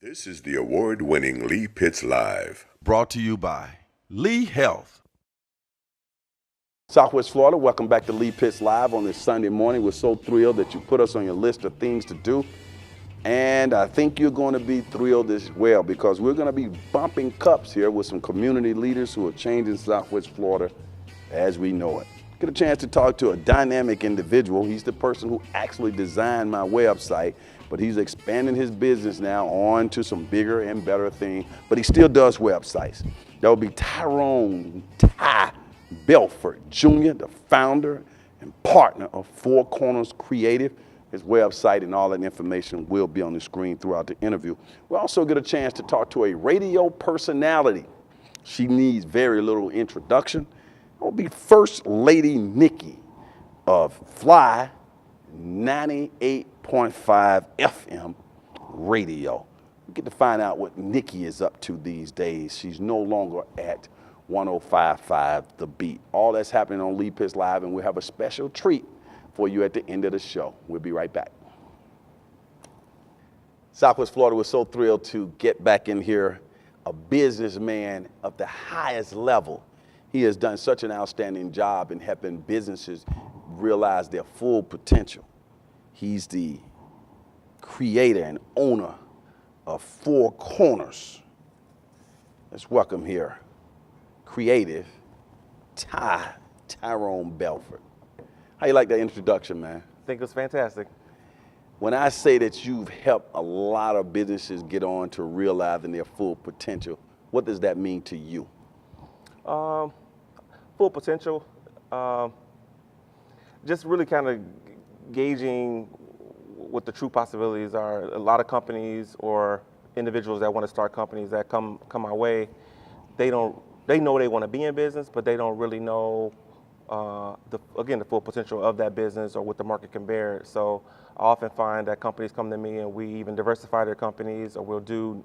This is the award-winning Lee Pitts Live. Brought to you by Lee Health. Southwest Florida, welcome back to Lee Pitts Live on this Sunday morning. We're so thrilled that you put us on your list of things to do. And I think you're going to be thrilled as well because we're going to be bumping cups here with some community leaders who are changing Southwest Florida as we know it. Get a chance to talk to a dynamic individual. He's the person who actually designed my website, but he's expanding his business now on to some bigger and better things, but he still does websites. That would be Tyrone Belford Jr., the founder and partner of Four Corners Creative. His website and all that information will be on the screen throughout the interview. We'll also get a chance to talk to a radio personality. She needs very little introduction. It will be First Lady Nikki of Fly 98.5 FM radio. We get to find out what Nikki is up to these days. She's no longer at 105.5 The Beat. All that's happening on Lee Pitts Live, and we'll have a special treat for you at the end of the show. We'll be right back. Southwest Florida, we're so thrilled to get back in here, a businessman of the highest level. He has done such an outstanding job in helping businesses realize their full potential. He's the creator and owner of Four Corners. Let's welcome here creative Tyrone Belford. How you like that introduction, man? I think it was fantastic. When I say that you've helped a lot of businesses get on to realizing their full potential, what does that mean to you? Full potential, just really kind of gauging what the true possibilities are. A lot of companies or individuals that want to start companies that come our way, they know they want to be in business, but they don't really know the full potential of that business or what the market can bear. So I often find that companies come to me and we even diversify their companies, or we'll do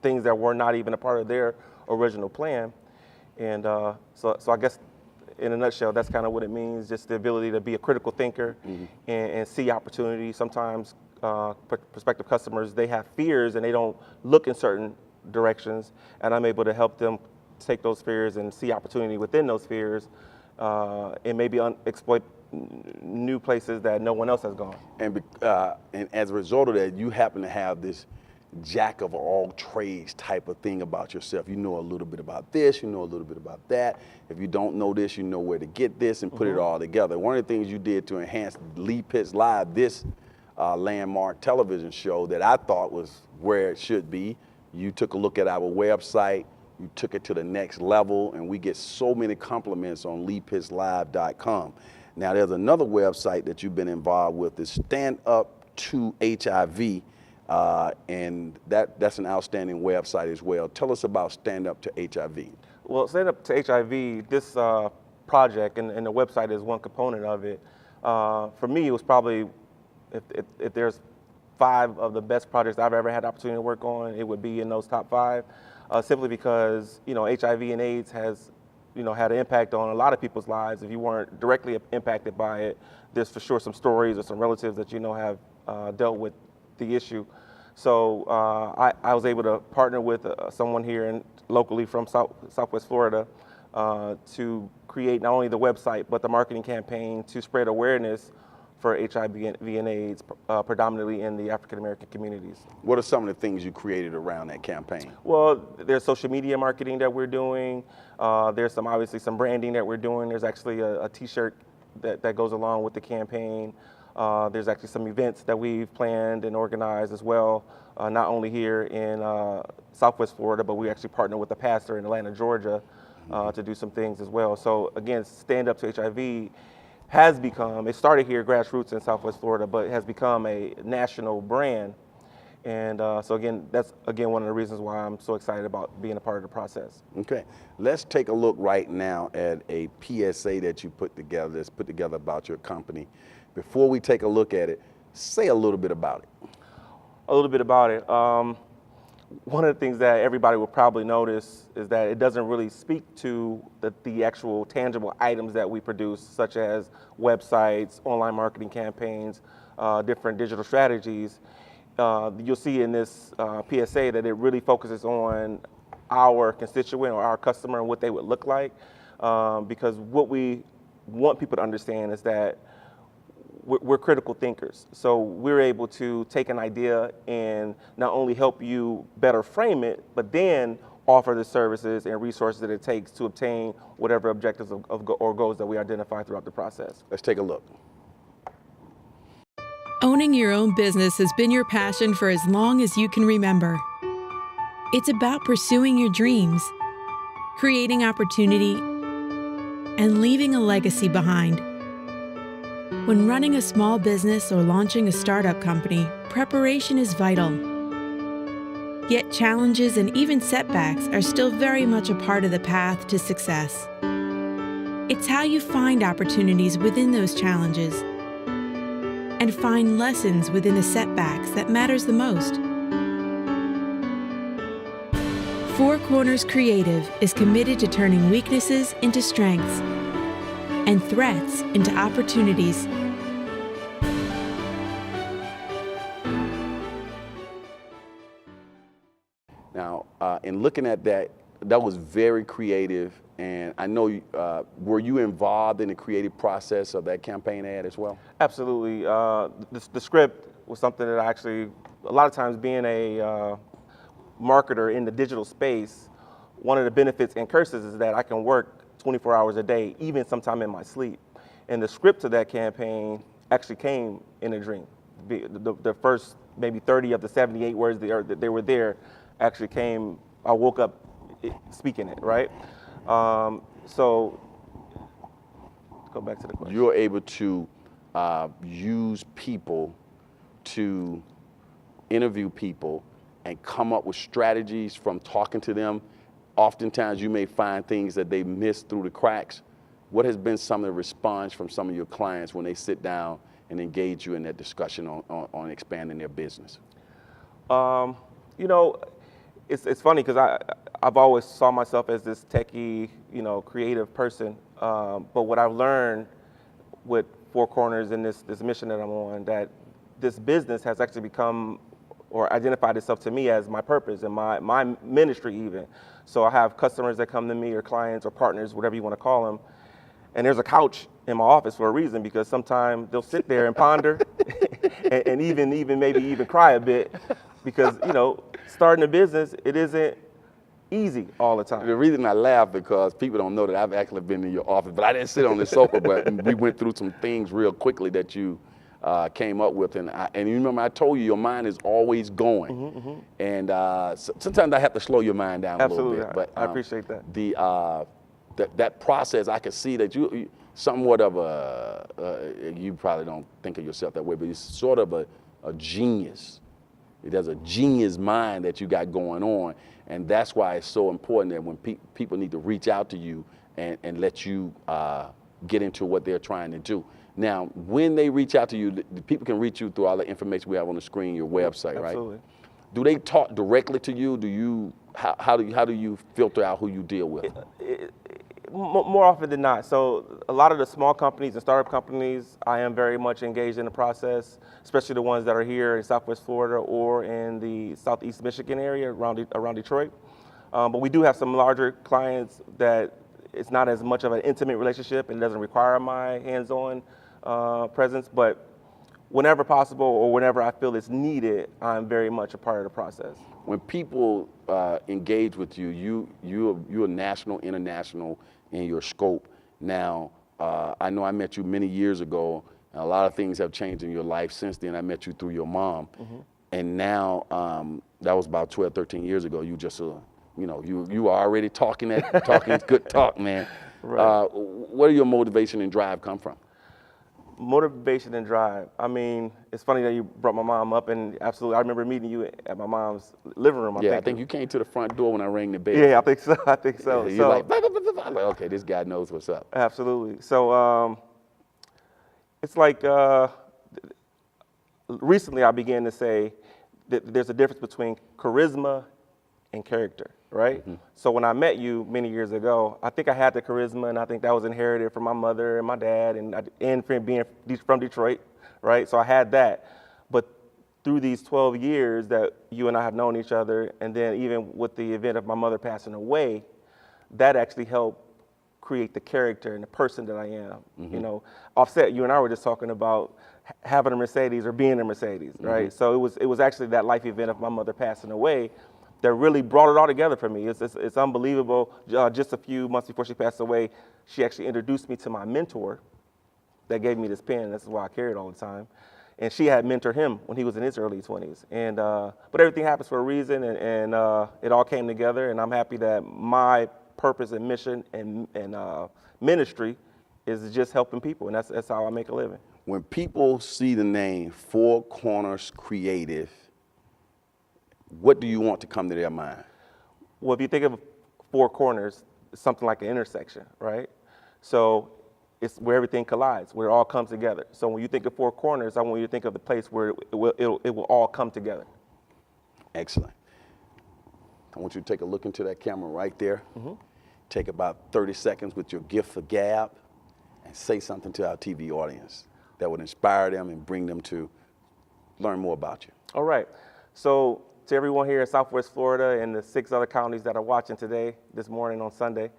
things that were not even a part of their original plan. And so I guess in a nutshell, that's kind of what it means, just the ability to be a critical thinker and see opportunity. Sometimes prospective customers, they have fears and they don't look in certain directions, and I'm able to help them take those fears and see opportunity within those fears and maybe exploit new places that no one else has gone. And as a result of that, you happen to have this jack of all trades type of thing about yourself. You know a little bit about this, you know a little bit about that. If you don't know this, you know where to get this and put it all together. One of the things you did to enhance Lee Pitts Live, this landmark television show that I thought was where it should be, you took a look at our website, you took it to the next level, and we get so many compliments on LeePittsLive.com. Now there's another website that you've been involved with, is Stand Up to HIV. And that's an outstanding website as well. Tell us about Stand Up to HIV. Well, Stand Up to HIV, this project, and the website is one component of it. For me, it was probably, if there's 5 of the best projects I've ever had the opportunity to work on, it would be in those top 5, simply because, HIV and AIDS has, had an impact on a lot of people's lives. If you weren't directly impacted by it, there's for sure some stories or some relatives that have dealt with the issue. So I was able to partner with someone here locally from Southwest Florida to create not only the website but the marketing campaign to spread awareness for HIV and AIDS, predominantly in the African American communities. What are some of the things you created around that campaign? Well, there's social media marketing that we're doing. There's obviously some branding that we're doing. There's actually a T-shirt that goes along with the campaign. There's actually some events that we've planned and organized as well, not only here in Southwest Florida, but we actually partner with a pastor in Atlanta, Georgia, to do some things as well. So again, Stand Up to HIV has become, it started here grassroots in Southwest Florida, but it has become a national brand. And so again, that's one of the reasons why I'm so excited about being a part of the process. Okay, let's take a look right now at a PSA that you put together, about your company. Before we take a look at it, say a little bit about it. A little bit about it. One of the things that everybody will probably notice is that it doesn't really speak to the actual tangible items that we produce, such as websites, online marketing campaigns, different digital strategies. you'll see in this PSA that it really focuses on our constituent or our customer and what they would look like. Because what we want people to understand is that we're critical thinkers. So we're able to take an idea and not only help you better frame it, but then offer the services and resources that it takes to obtain whatever objectives or goals that we identify throughout the process. Let's take a look. Owning your own business has been your passion for as long as you can remember. It's about pursuing your dreams, creating opportunity, and leaving a legacy behind. When running a small business or launching a startup company, preparation is vital. Yet challenges and even setbacks are still very much a part of the path to success. It's how you find opportunities within those challenges and find lessons within the setbacks that matters the most. Four Corners Creative is committed to turning weaknesses into strengths and threats into opportunities. Now, in looking at that, that was very creative, and I know, were you involved in the creative process of that campaign ad as well? Absolutely. The script was something that I actually, a lot of times being a marketer in the digital space, one of the benefits and curses is that I can work 24 hours a day, even sometime in my sleep. And the script to that campaign actually came in a dream. The first maybe 30 of the 78 words that they were there actually came, I woke up speaking it, right? So, go back to the question. You're able to use people to interview people and come up with strategies from talking to them. Oftentimes you may find things that they missed through the cracks. What has been some of the response from some of your clients when they sit down and engage you in that discussion on expanding their business? You know, it's funny because I've always saw myself as this techie, creative person. But what I've learned with Four Corners and this mission that I'm on, that this business has actually become or identified itself to me as my purpose and my ministry even. So I have customers that come to me or clients or partners, whatever you want to call them. And there's a couch in my office for a reason, because sometimes they'll sit there and ponder and maybe even cry a bit, because, starting a business, it isn't easy all the time. The reason I laugh because people don't know that I've actually been in your office, but I didn't sit on the sofa, but we went through some things real quickly that you came up with, and you remember I told you your mind is always going, and sometimes I have to slow your mind down a little bit. But I appreciate that. That process, I can see that you somewhat of you probably don't think of yourself that way, but you're sort of a genius. There's a genius mind that you got going on, and that's why it's so important that when people need to reach out to you and let you get into what they're trying to do. Now, when they reach out to you, the people can reach you through all the information we have on the screen, your website, right? Absolutely. Do they talk directly to you? How do you filter out who you deal with? More often than not. So a lot of the small companies and startup companies, I am very much engaged in the process, especially the ones that are here in Southwest Florida or in the Southeast Michigan area around Detroit. But we do have some larger clients that it's not as much of an intimate relationship and doesn't require my hands-on presence. But whenever possible or whenever I feel it's needed, I'm very much a part of the process. When people engage with you, you're national, international in your scope. Now, I know I met you many years ago, and a lot of things have changed in your life since then. I met you through your mom, and now that was about 12, 13 years ago. You just, you were already talking good talk, man. Right. Where do your motivation and drive come from? Motivation and drive. I mean, it's funny that you brought my mom up, and absolutely, I remember meeting you at my mom's living room. I think you came to the front door when I rang the bell. Yeah, I think so. Yeah, you're like, blah, blah, blah, blah. I'm like, okay, this guy knows what's up. Absolutely. So it's like recently I began to say that there's a difference between charisma and character, right? So when I met you many years ago, I think I had the charisma, and I think that was inherited from my mother and my dad, and from being from Detroit, right? So I had that. But through these 12 years that you and I have known each other, and then even with the event of my mother passing away, that actually helped create the character and the person that I am. You know, Offset, you and I were just talking about having a Mercedes or being a Mercedes, right? So it was actually that life event of my mother passing away that really brought it all together for me. It's unbelievable. Just a few months before she passed away, she actually introduced me to my mentor that gave me this pen. This is why I carry it all the time. And she had mentored him when he was in his early 20s. And but everything happens for a reason, and it all came together. And I'm happy that my purpose and mission and ministry is just helping people, and that's how I make a living. When people see the name Four Corners Creative, what do you want to come to their mind? Well, if you think of four corners, it's something like an intersection, right? So it's where everything collides, where it all comes together. So when you think of four corners, I want you to think of the place where it will all come together. Excellent. I want you to take a look into that camera right there. Take about 30 seconds with your gift for gab and say something to our TV audience that would inspire them and bring them to learn more about you. All right. So to everyone here in Southwest Florida and the 6 other counties that are watching today, this morning on Sunday,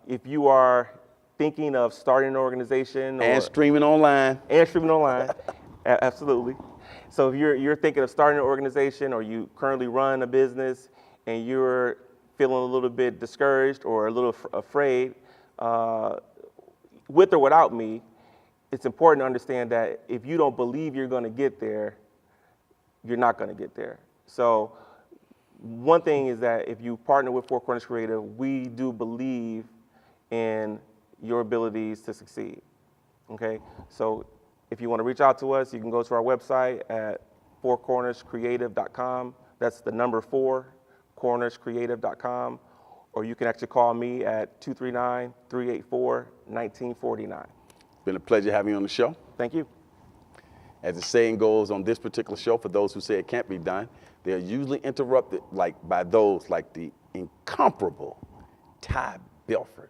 if you are thinking of starting an organization and streaming online. Absolutely. So if you're thinking of starting an organization, or you currently run a business and you're feeling a little bit discouraged or a little afraid, with or without me, it's important to understand that if you don't believe you're going to get there, you're not going to get there. So one thing is that if you partner with Four Corners Creative, we do believe in your abilities to succeed. Okay? So if you want to reach out to us, you can go to our website at fourcornerscreative.com. That's the number 4, cornerscreative.com. Or you can actually call me at 239-384-1949. Been a pleasure having you on the show. Thank you. As the saying goes on this particular show, for those who say it can't be done, they're usually interrupted by those like the incomparable Ty Belford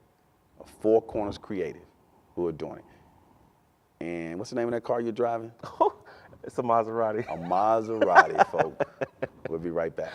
of Four Corners Creative, who are doing it. And what's the name of that car you're driving? It's a Maserati. A Maserati, folks. We'll be right back.